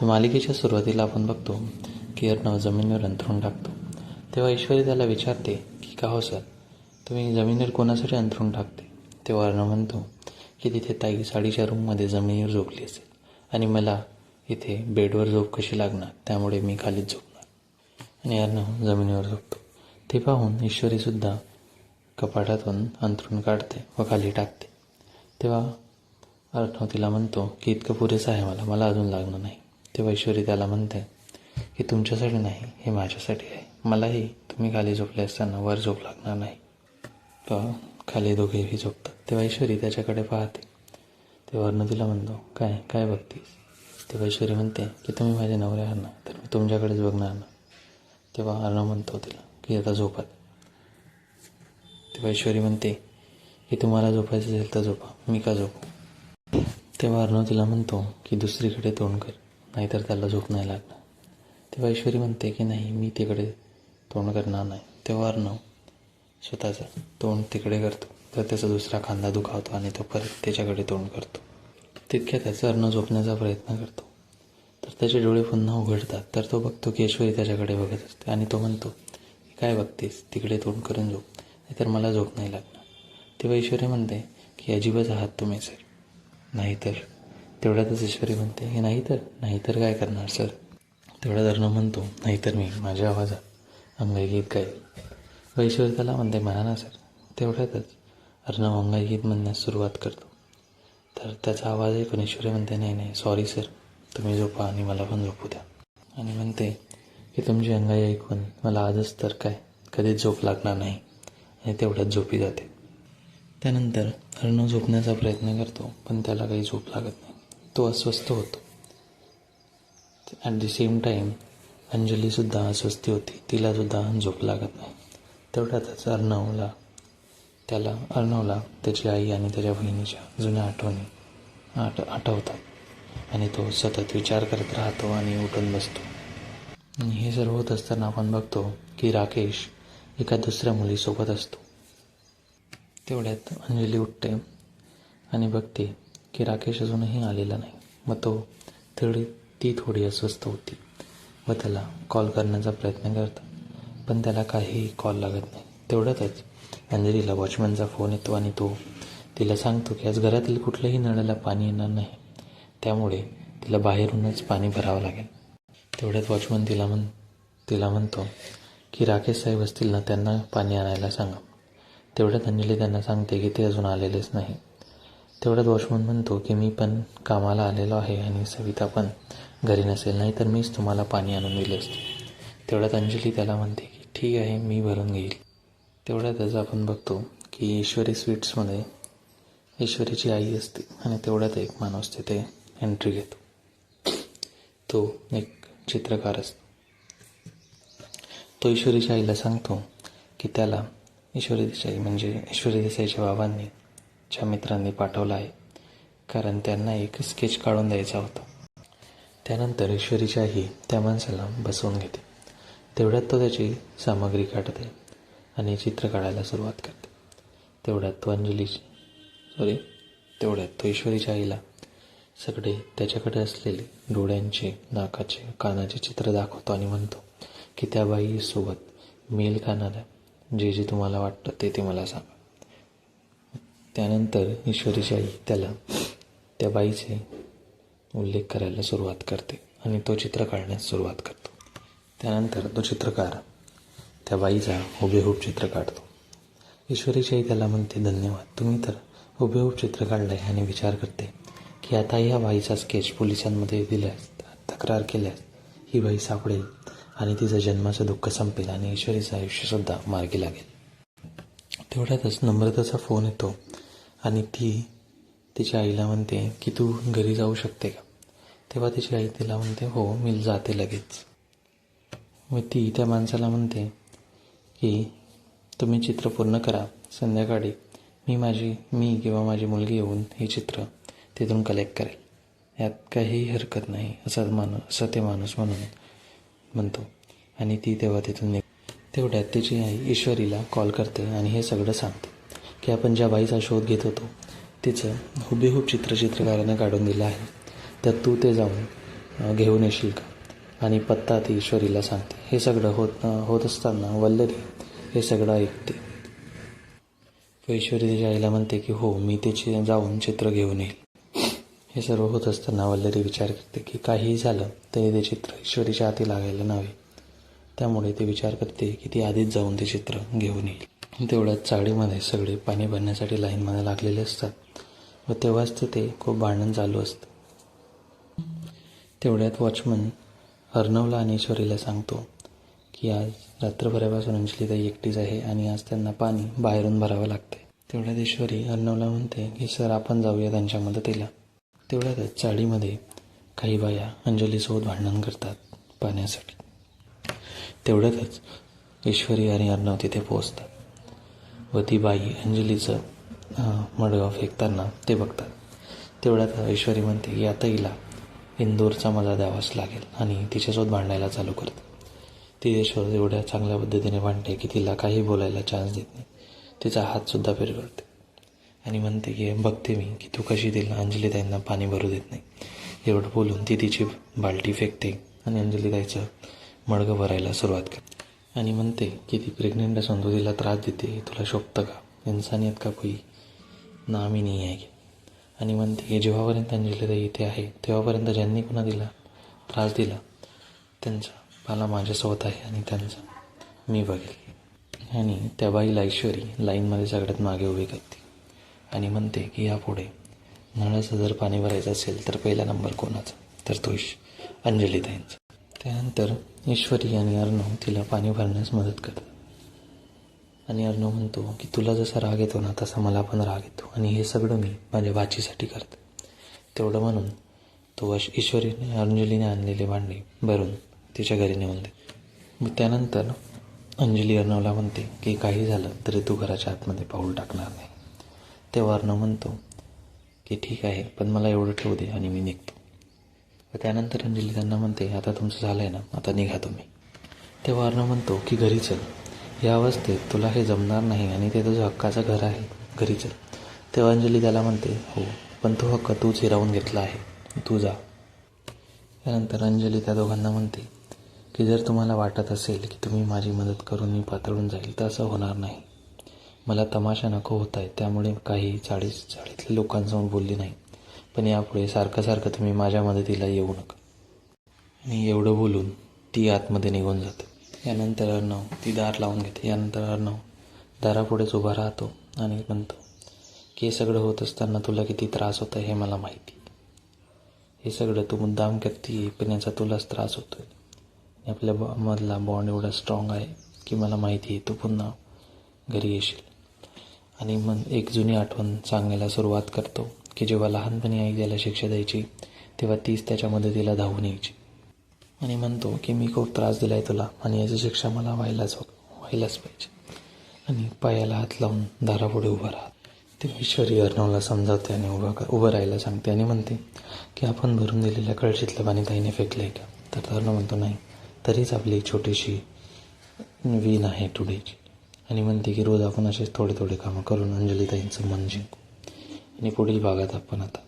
मालिकेच्या सुरुवातीला आपण बघतो की अर्णव जमिनीवर अंथरूण टाकतो. तेव्हा ईश्वरी त्याला विचारते की का हो सर, तुम्ही जमिनीवर कोणासाठी अंथरूण टाकते. तेव्हा अर्णव म्हणतो की तिथे ताई साडीच्या रूममध्ये जमिनीवर झोपली असेल आणि मला इथे बेडवर झोप कशी लागणार, त्यामुळे मी खालीच झोपणार. आणि अर्णव जमिनीवर झोपतो. ते पाहून ईश्वरीसुद्धा कपाटातून अंथरूण काढते व खाली टाकते. तेव्हा अर्णव तिला म्हणतो की इतकं पुरेसं आहे, मला अजून लागणार नाही. तेव्हा ईश्वरी त्याला म्हणते की तुमच्यासाठी नाही, हे माझ्यासाठी आहे. मलाही तुम्ही खाली झोपले असताना वर झोप लागणार नाही. तेव्हा खाली दोघेही झोपतात. तेव्हा ईश्वरी त्याच्याकडे पाहते. तेव्हा अर्णव तिला म्हणतो काय काय बघतीस. तेव्हा ईश्वरी म्हणते की तुम्ही माझे नवरे आहात ना, तर मी तुमच्याकडेच बघणार ना. तेव्हा अर्णव म्हणतो तिला की आता झोपत. तेव्हा ईश्वरी म्हणते की तुम्हाला झोपायचं असेल तर झोपा, मी का झोपू. तेव्हा अर्णव तिला म्हणतो की दुसरीकडे तोंड कर, नाहीतर त्याला झोप नाही लागणार. तेव्हा ईश्वरी म्हणते की नाही, मी तिकडे तोंड करणार नाही. तेव्हा अर्णव स्वतःचं तोंड तिकडे करतो, तर त्याचा दुसरा खांदा दुखावतो आणि तो परत त्याच्याकडे तोंड करतो. तितक्यात त्याचा अर्णव झोपण्याचा प्रयत्न करतो, तर त्याचे डोळे पुन्हा उघडतात. तर तो बघतो की ईश्वरी त्याच्याकडे बघत असते आणि तो म्हणतो काय बघतेस, तिकडे तोंड करून झोप, नाहीतर मला झोप नाही लागणार. तेव्हा ईश्वरी म्हणते की अजिबात आहात तुम्ही सर. नाहीतर. तेवढ्यातच ईश्वरी म्हणते की नाहीतर काय करणार सर. तेवढ्यात अर्णव म्हणतो नाहीतर मी माझ्या आवाजात अंगाई गीत गाईल. व ईश्वरी त्याला म्हणते म्हणा ना सर. तेवढ्यातच अर्णव अंगाई गीत म्हणण्यास सुरुवात करतो. तर त्याचा आवाज ऐकून ईश्वरी म्हणते नाही सॉरी सर, तुम्ही झोपा आणि मला पण झोपू द्या. आणि म्हणते की तुमची अंगाई ऐकून मला आजच तर काय कधीच झोप लागणार नाही. आणि तेवढ्यात झोपी जाते. त्यानंतर अर्णव झोपण्याचा प्रयत्न करतो, पण त्याला काही झोप लागत नाही. तो अस्वस्थ होतो. ॲट द सेम टाईम अंजलीसुद्धा अस्वस्थ होती, तिलासुद्धा झोप लागत नाही. तेवढ्यातच अर्णवला त्याची आई आणि त्याच्या बहिणीच्या जुन्या आठवणी आठवतात आणि तो सतत विचार करत राहतो आणि उठून बसतो. आणि हे सर्व होत असताना आपण बघतो की राकेश एका दुसऱ्या मुलीसोबत असतो. तेवढ्यात अंजली उठते आणि बघते की राकेश अजूनही आलेला नाही. मग ती थोडी अस्वस्थ होती व त्याला कॉल करण्याचा प्रयत्न करतात, पण त्याला काहीही कॉल लागत नाही. तेवढ्यातच अंजलीला वॉचमनचा फोन येतो आणि तो तिला सांगतो की आज घरातील कुठल्याही नळाला पाणी येणार नाही, त्यामुळे तिला बाहेरूनच पाणी भरावं लागेल. तेवढ्यात वॉचमन तिला म्हणतो की राकेश साहेब असतील ना, त्यांना पाणी आणायला सांगा. तेवढ्यात अंजली त्यांना सांगते की ते अजून आलेलेच नाही. तेवढ्यात वॉचमन म्हणतो की मी पण कामाला आलेलो आहे आणि सविता पण घरी नसेल, नाहीतर मीच तुम्हाला पाणी आणून दिले असते. तेवढ्यात अंजली त्याला म्हणते की ठीक आहे, मी भरून घेईल. तेवढ्यातच आपण बघतो की ईश्वरी स्वीट्समध्ये ईश्वरीची आई असते आणि तेवढ्यात एक माणूस तिथे एंट्री घेतो. तो एक चित्रकार असतो. तो ईश्वरीच्या आईला सांगतो की त्याला ईश्वरी देसाईच्या बाबांनी च्या मित्रांनी पाठवला आहे, कारण त्यांना एक स्केच काढून द्यायचा होता. त्यानंतर ईश्वरीची आई त्या माणसाला बसवून घेते. तेवढ्यात तो त्याची सामग्री काढते आणि चित्र काढायला सुरुवात करते. तेवढ्यात तो ईश्वरीच्या आईला सगळे त्याच्याकडे असलेले डोळ्यांचे, नाकाचे, कानाचे चित्र दाखवतो आणि म्हणतो की त्या बाईसोबत मेल खाणाऱ्या जे तुम्हाला वाटतं ते मला सांगा. त्यानंतर ईश्वरीची आई त्याला त्या बाईचे उल्लेख करायला सुरुवात करते आणि तो चित्र काढण्यास सुरुवात करतो. त्यानंतर तो चित्रकार त्या बाईचा हुबेहूब चित्र काढतो. ईश्वरीची आई त्याला म्हणते धन्यवाद, तुम्ही तर हुबेहूब चित्र काढलं आहे. आणि विचार करते की आता ह्या बाईचा स्केच पोलिसांमध्ये दिल्यास, तक्रार केल्यास ही बाई सापडेल आणि तिचं जन्माचं दुःख संपेल आणि ईश्वरीचं आयुष्यसुद्धा मार्गी लागेल. तेवढ्यातच नम्रताचा फोन येतो आणि ती तिच्या आईला म्हणते की तू घरी जाऊ शकते का. तेव्हा तिची आई तिला म्हणते हो, मी जाते लगेच. मग ती त्या माणसाला म्हणते की तुम्ही चित्र पूर्ण करा, संध्याकाळी मी किंवा माझी मुलगी येऊन हे चित्र तिथून कलेक्ट करेल, यात काहीही हरकत नाही असं ते माणूस म्हणतो आणि ती तेव्हा तिथून तेवढ्यात तिची आई ईश्वरीला कॉल करते आणि हे सगळं सांगते की आपण ज्या बाईचा शोध घेत होतो तिचं हुबेहूब चित्रकाराने काढून दिलं आहे तर तू ते जाऊन घेऊन येशील का? आणि पत्ता ती ईश्वरीला सांगते. हे सगळं होत असताना वल्लरी हे सगळं ऐकते. ईश्वरी तिच्या आईला म्हणते की हो, मी त्याची जाऊन चित्र घेऊन येईल. हे सर्व होत असताना वल्लरी विचार करते की काहीही झालं तरी ते चित्र ईश्वरीच्या हाती लागायला नव्हे. त्यामुळे ती विचार करते की ती आधीच जाऊन ते चित्र घेऊन येईल. तेवढ्यात चाळीमध्ये सगळे पाणी भरण्यासाठी लाईनमध्ये लागलेले असतात व तेव्हाच ते खूप भांडण चालू असतं. तेवढ्यात वॉचमन अर्णवला आणि ईश्वरीला सांगतो की आज रात्रभरापासून अंजलीताई एकटीच आहे आणि आज त्यांना पाणी बाहेरून भरावं लागते. तेवढ्यात ईश्वरी अर्णवला म्हणते की सर, आपण जाऊया त्यांच्या मदतीला. तेवढ्यातच चाळीमध्ये काही बाया अंजलीसोबत भांडण करतात पाण्यासाठी. तेवढ्यातच ईश्वरी आणि अर्णव तिथे पोहोचतात व ती बाई अंजलीचं मडगाव फेकताना ते बघतात. तेवढ्यात ईश्वरी म्हणते की आता हिला इंदोरचा मजा द्यावाच लागेल आणि तिच्यासोबत भांडायला चालू करते. ती ईश्वर एवढ्या चांगल्या पद्धतीने भांडते की तिला काही बोलायला चान्स देत नाही. तिचा हातसुद्धा फिरवते आणि म्हणते की बघते मी की तू कशी तिला अंजलीताईंना पाणी भरू देत नाही. एवढं बोलून ती तिची बाल्टी फेकते आणि अंजलीताईचं मडगं भरायला सुरुवात करते आणि म्हणते की ती प्रेग्नेंट असून तू तिला त्रास देते, तुला शोभतं का? इन्सानियत का कोई नामी नाही आहे. आणि म्हणते की जेव्हापर्यंत अंजलीताई इथे आहे तेव्हापर्यंत ज्यांनी कुणा तिला त्रास दिला त्यांचा पाला माझ्यासोबत आहे आणि त्यांचा मी बघेल. आणि त्या बाईला ईश्वरी लाईनमध्ये सगळ्यात मागे उभी करते आणि म्हणते की यापुढे नळाचं जर पाणी भरायचं असेल तर पहिला नंबर कोणाचा? तर तो अंजलीताईंचा. त्यानंतर ईश्वरी आणि अर्णव तिला पाणी भरण्यास मदत करतात आणि अर्णव म्हणतो की तुला जसा राग येतो ना तसा मला पण राग येतो आणि हे सगळं मी माझ्या वाचीसाठी करतो. तेवढं म्हणून तो ईश्वरीने अंजलीने आणलेले भांडे भरून तिच्या घरी नेऊन दे. त्यानंतर अंजली अर्णवला म्हणते की काही झालं तरी तू घराच्या आतमध्ये पाऊल टाकणार नाही. तेव्हा अर्णव म्हणतो की ठीक आहे, पण मला एवढं ठेवू दे आणि मी निघतो. व त्यानंतर अंजली त्यांना म्हणते आता तुमचं झालं आहे ना, आता निघा तुम्ही. तेव्हा अर्णव म्हणतो की घरी चल, या अवस्थेत तुला हे जमणार नाही आणि ते तुझं हक्काचं घर आहे, घरी चल. तेव्हा अंजली त्याला म्हणते हो, पण तो हक्क तूच हिरावून घेतला आहे, तू जा. त्यानंतर अंजली त्या दोघांना म्हणते की जर तुम्हाला वाटत असेल की तुम्ही माझी मदत करून मी पातळून जाईल तर असं होणार नाही. मला तमाशा नको होत आहे, त्यामुळे काही चाळीतल्या लोकांसमोर बोलली नाही, पण यापुढे सारखं तुम्ही माझ्या मदतीला येऊ नका. आणि एवढं बोलून ती आतमध्ये निघून जाते. यानंतर अर्णव ती दार लावून घेते. यानंतर अर्णव दारापुढेच उभा राहतो आणि म्हणतो की हे सगळं होत असताना तुला किती त्रास होत आहे हे मला माहिती. हे सगळं तू मुद्दाम करते, पण याचा तुलाच त्रास होतोय. आपल्या मधला बॉन्ड एवढा स्ट्रॉंग आहे की मला माहिती आहे तू पुन्हा घरी येशील. आणि मग एक जुनी आठवण सांगायला सुरुवात करतो की जेव्हा लहानपणी आई त्याला शिक्षा द्यायची तेव्हा तीच त्याच्या मदतीला धावून यायची आणि म्हणतो की मी खूप त्रास दिला आहे तुला आणि याची शिक्षा मला व्हायलाच पाहिजे. आणि पायाला हात लावून दारापुढे उभा राहत. ते ईश्वरी अर्णवला समजावते आणि उभं राहायला सांगते आणि म्हणते की आपण भरून दिलेल्या कळशीतलं पाणी ताईने फेकलं आहे का? तर अर्णव म्हणतो नाही, तरीच आपली छोटीशी विण आहे टुडेची. आणि म्हणते की रोज आपण असेच थोडे कामं करून अंजलीताईंचं मन जिंकू. आणि पुढील भागात आपण आता